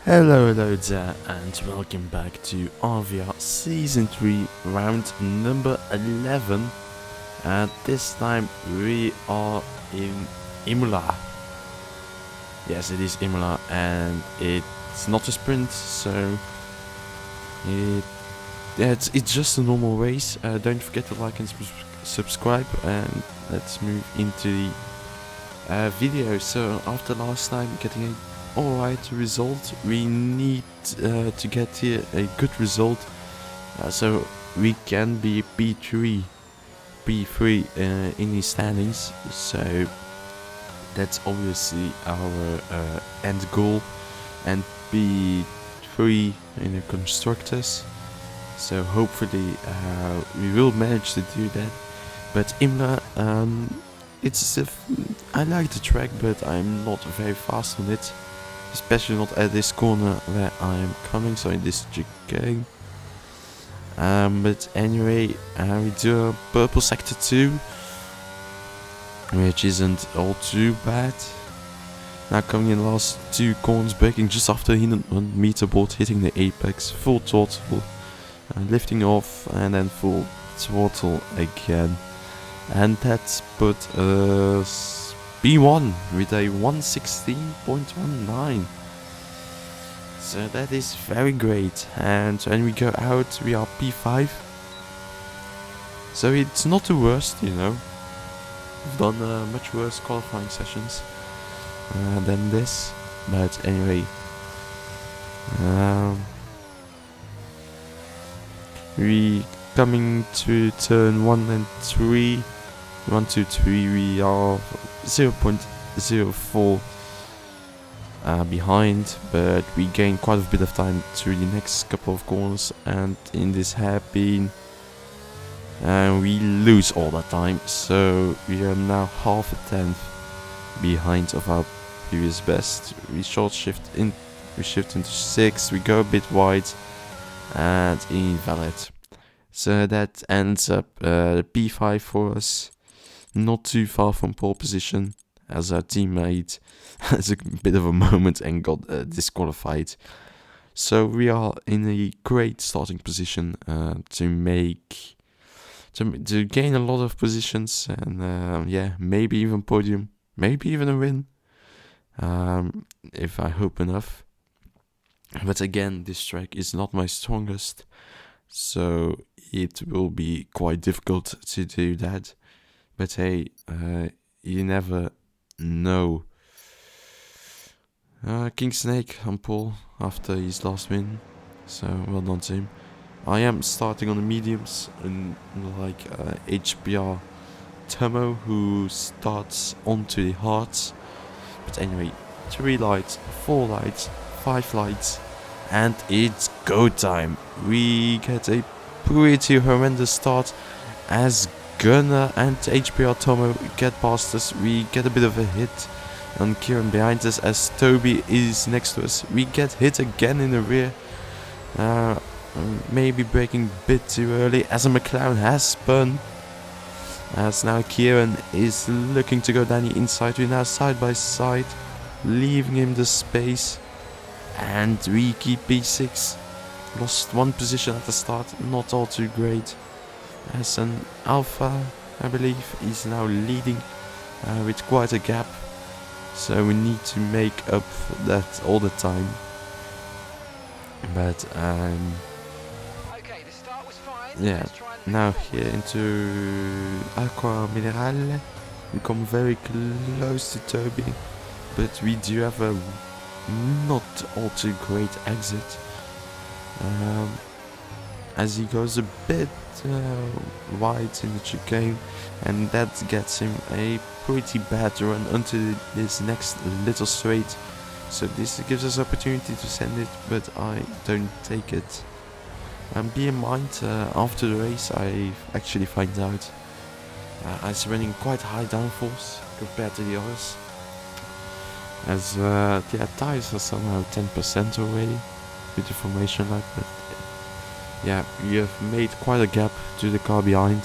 Hello there and welcome back to IVR Season 3 round number 11, and this time we are in Imola. Yes, it is Imola and it's not a sprint, so it's just a normal race. Don't forget to like and subscribe, and let's move into the video. So after last time getting a alright result, we need to get here a good result, so we can be P3 in the standings. So that's obviously our end goal, and P3 in the constructors. So hopefully we will manage to do that. But Imola, I like the track, but I'm not very fast on it. Especially not at this corner where I'm coming, so in this chicane. But anyway, we do a purple sector 2, which isn't all too bad. Now coming in the last two corners, braking just after 1 meter board, hitting the apex, full throttle, lifting off, and then full throttle again. And that's put us P1 with a 116.19. So that is very great. And when we go out, we are P5. So it's not the worst, you know. We've done much worse qualifying sessions than this. But anyway, we coming to turn 1 and 3. 1, 2, 3, we are 0.04 behind, but we gain quite a bit of time through the next couple of corners, and in this hairpin we lose all that time, so we are now half a tenth behind of our previous best. We shift into 6, we go a bit wide and invalid. So that ends up P5 for us. Not too far from pole position, as our teammate has a bit of a moment and got disqualified. So we are in a great starting position to gain a lot of positions, and yeah, maybe even podium, maybe even a win, if I hope enough. But again, this track is not my strongest, so it will be quite difficult to do that. But hey, you never know. King Snake on pole after his last win, so well done to him. I am starting on the mediums, like HBR Tomo, who starts onto the hards. But anyway, 3 lights, 4 lights, 5 lights, and it's go time. We get a pretty horrendous start as Gunner and HBR Tomo get past us. We get a bit of a hit on Kieran behind us as Toby is next to us. We get hit again in the rear. Maybe braking a bit too early as a McLaren has spun. As now Kieran is looking to go down the inside. We're now side by side, leaving him the space. And we keep P6. Lost 1 position at the start, not all too great. As an Alpha, I believe, is now leading with quite a gap. So we need to make up for that all the time. But okay, the start was fine. yeah, now here into Aqua Minerale, we come very close to Toby, but we do have a not all too great exit. As he goes a bit wide in the chicane, and that gets him a pretty bad run onto this next little straight. So this gives us opportunity to send it, but I don't take it. And be in mind, after the race I actually find out I was running quite high downforce compared to the others, as the tires are somehow 10% already with the formation like that. Yeah, we have made quite a gap to the car behind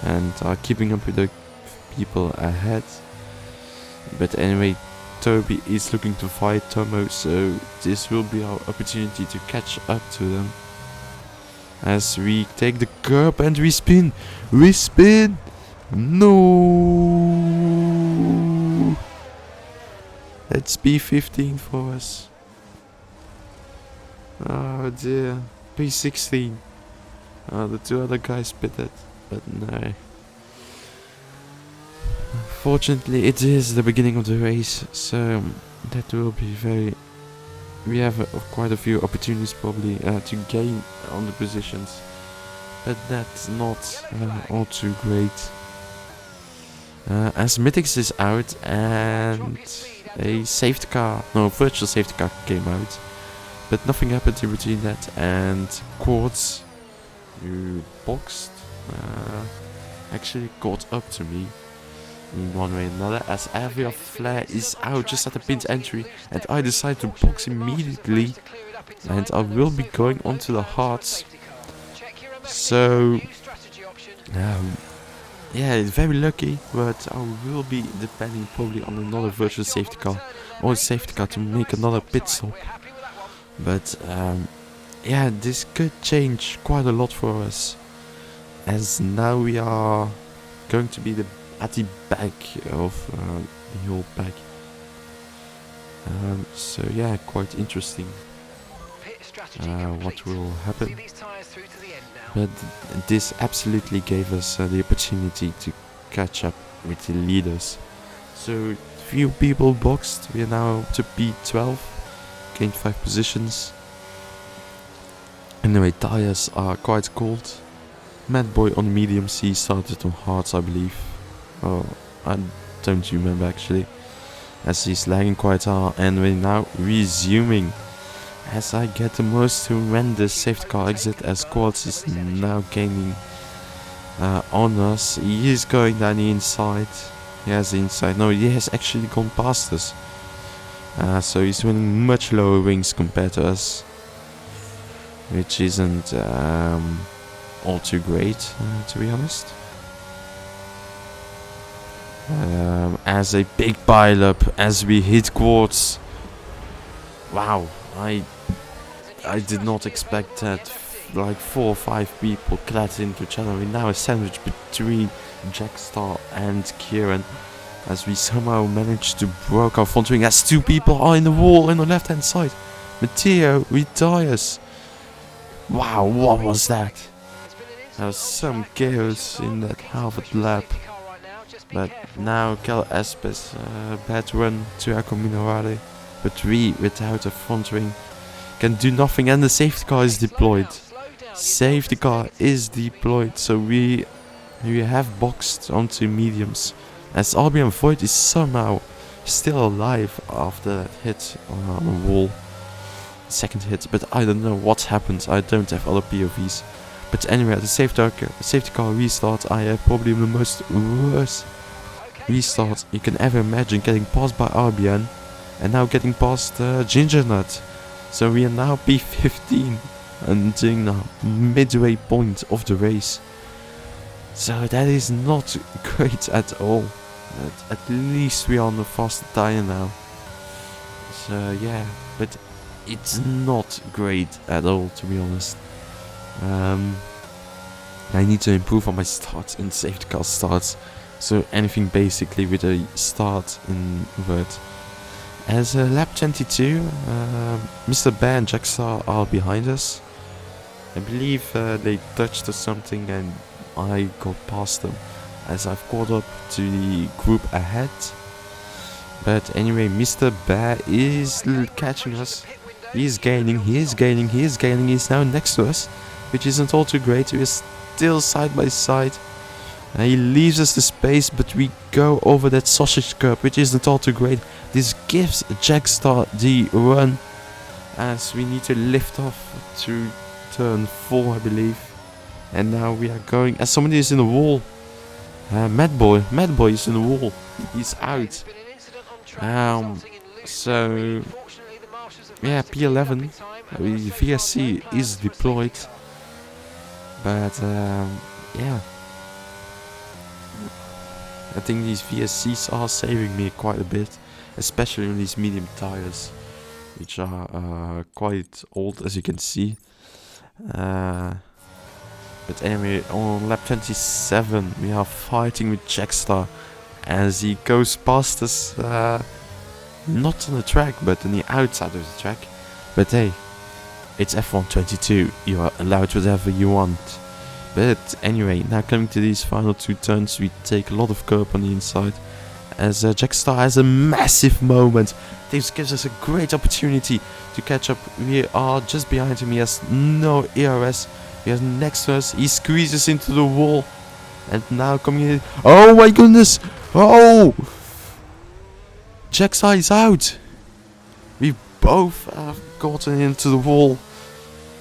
and are keeping up with the people ahead. But anyway, Toby is looking to fight Tomo, so this will be our opportunity to catch up to them. As we take the curb and we spin! We spin! No! It's P15 for us. Oh dear. P16. The two other guys pitted, but no. Fortunately, it is the beginning of the race, so that will be very... We have quite a few opportunities probably to gain on the positions, but that's not all too great. As Mythics is out and a safety car, no, virtual safety car came out, but nothing happened in between that, and Quartz, who boxed, actually caught up to me in one way or another, as IVR flare is out just at the pin's entry, and I decide to box immediately, and I will be going onto the hearts. So yeah, it's very lucky, but I will be depending probably on another virtual safety car or a safety car to make another pit stop. But yeah, this could change quite a lot for us, as now we are going to be at the back of the whole pack. So yeah, quite interesting what will happen. But this absolutely gave us the opportunity to catch up with the leaders. So few people boxed, we are now up to P12, gained 5 positions. Anyway, tires are quite cold. Mad Boy on medium C started on hards, I believe. Oh, I don't remember actually, as he's lagging quite hard, and we're now resuming as I get the most horrendous safety car exit, as Quartz is now gaining on us. He is going down the inside. He has the inside. No, he has actually gone past us. So he's winning much lower wings compared to us, which isn't all too great, to be honest. As a big pile-up as we hit Quartz. Wow, I did not expect that. Like 4 or 5 people clad into each other. We're now a sandwich between Jackstar and Kieran, as we somehow managed to broke our front wing as 2 people are in the wall on the left hand side. Matteo retires. Wow, what was that? There was some chaos in that half lap. But now Kel Espes, bad run to Akko Minorare, but we, without a front wing, can do nothing, and the safety car is deployed. Safety car is deployed, so we have boxed onto mediums, as RBM Void is somehow still alive after that hit on the wall. Second hit, but I don't know what happened. I don't have other POVs. But anyway, the safety car restart, I have probably the most worst restart you can ever imagine, getting passed by RBN and now getting past Ginger Nut. So we are now P15 until the midway point of the race. So that is not great at all. At least we are on the faster tire now. So yeah, but it's not great at all, to be honest. I need to improve on my starts and safety car starts. So anything basically with a start in word. As lap 22, Mr. Bear and Jackstar are behind us. I believe they touched or something and I got past them, as I've caught up to the group ahead. But anyway, Mr. Bear is catching us. He is gaining, he's now next to us, which isn't all too great. We're still side by side. He leaves us the space, but we go over that sausage curb, which isn't all too great. This gives Jackstar the run, as we need to lift off to turn 4, I believe. And now we are going, as somebody is in the wall. Mad Boy is in the wall. He's out. So yeah, P11, VSC is deployed. But yeah, I think these VSCs are saving me quite a bit, especially on these medium tires, which are quite old, as you can see. But anyway, on lap 27 we are fighting with Jackstar as he goes past us, not on the track but on the outside of the track. But hey, it's F1 22, you are allowed whatever you want. But anyway, now coming to these final 2 turns, we take a lot of curb on the inside as Jackstar has a massive moment. This gives us a great opportunity to catch up. We are just behind him, he has no ERS. He is next to us, he squeezes into the wall. And now coming in, oh my goodness, oh! Jackstar is out. We both have gotten into the wall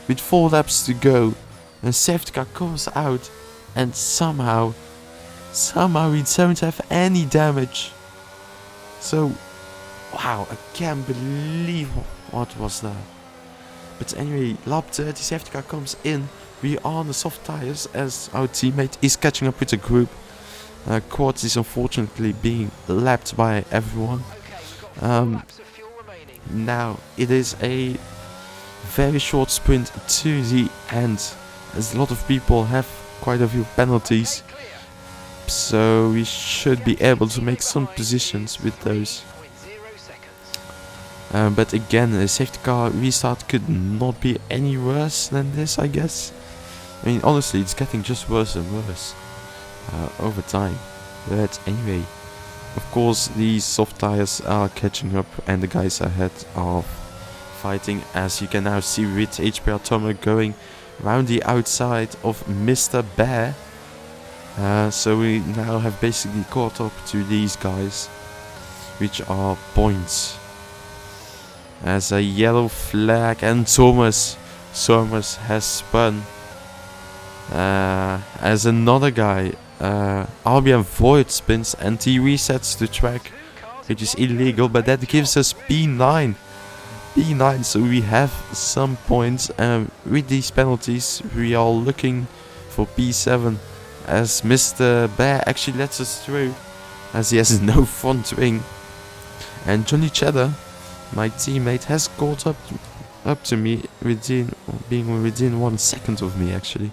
with 4 laps to go. And safety car comes out and somehow we don't have any damage. So, wow, I can't believe what was that. But anyway, lap 30, safety car comes in. We are on the soft tires as our teammate is catching up with the group. Quartz is unfortunately being lapped by everyone. Now it is a very short sprint to the end, as a lot of people have quite a few penalties. So we should be able to make some positions with those. But again, the safety car restart could not be any worse than this, I guess. I mean, honestly, it's getting just worse and worse over time. But anyway, of course, these soft tires are catching up and the guys ahead are fighting, as you can now see with HPR Tomer going around the outside of Mr. Bear. So we now have basically caught up to these guys, which are points. As a yellow flag and Thomas has spun. As another guy, Albion Void spins and he resets the track, which is illegal, but that gives us P9. So we have some points. With these penalties, we are looking for P7, as Mr. Bear actually lets us through, as he has no front wing. And Johnny Cheddar, my teammate, has caught up to me being within 1 second of me actually.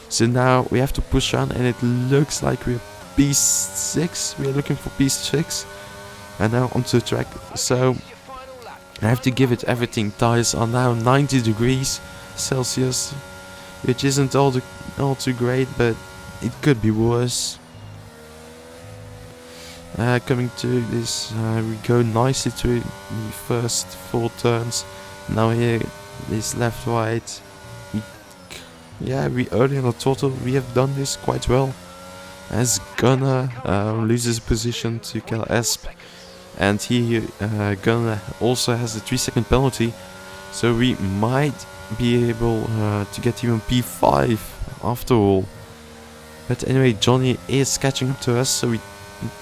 So now we have to push on, and it looks like we're P6. We're looking for P6, and now onto the track. So I have to give it everything. Tires are now 90 degrees Celsius, which isn't all too great, but it could be worse. Coming to this, we go nicely through the first 4 turns. Now here, this left, right. We early on the total, we have done this quite well. As Gunnar loses position to Kel Esp, and here Gunnar also has a 3-second penalty, so we might be able to get even P5 after all. But anyway, Johnny is catching up to us, so we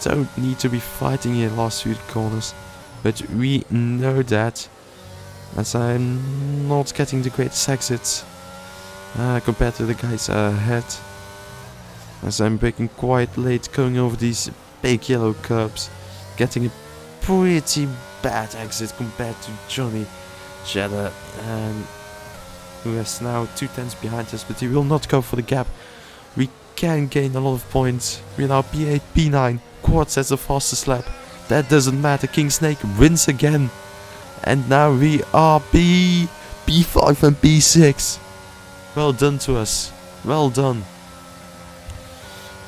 don't need to be fighting in the last few corners. But we know that, as I'm not getting the greatest exits compared to the guys ahead, as I'm braking quite late, going over these big yellow curbs, getting a pretty bad exit compared to Johnny Cheddar, who has now 2 tenths behind us, but he will not go for the gap. We can gain a lot of points. We're now P8, P9. Quartz has the fastest lap. That doesn't matter. King Snake wins again. And now we are P5 and P6. Well done to us. Well done.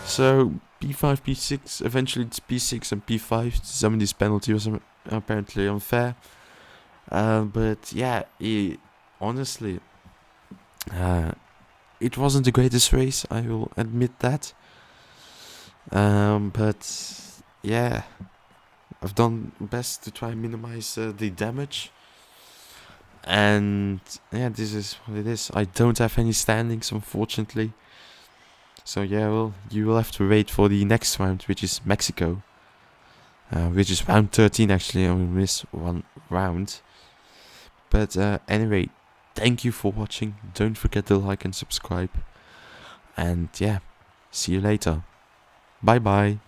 So P5, P6, eventually it's P6 and P5. Some of this penalty was apparently unfair. But yeah, honestly, it wasn't the greatest race, I will admit that. But yeah, I've done best to try and minimize the damage. And yeah, this is what it is. I don't have any standings, unfortunately. So yeah, well, you will have to wait for the next round, which is Mexico. Which is round 13 actually, I will miss 1 round. But anyway, thank you for watching. Don't forget to like and subscribe. And yeah, see you later. Bye bye.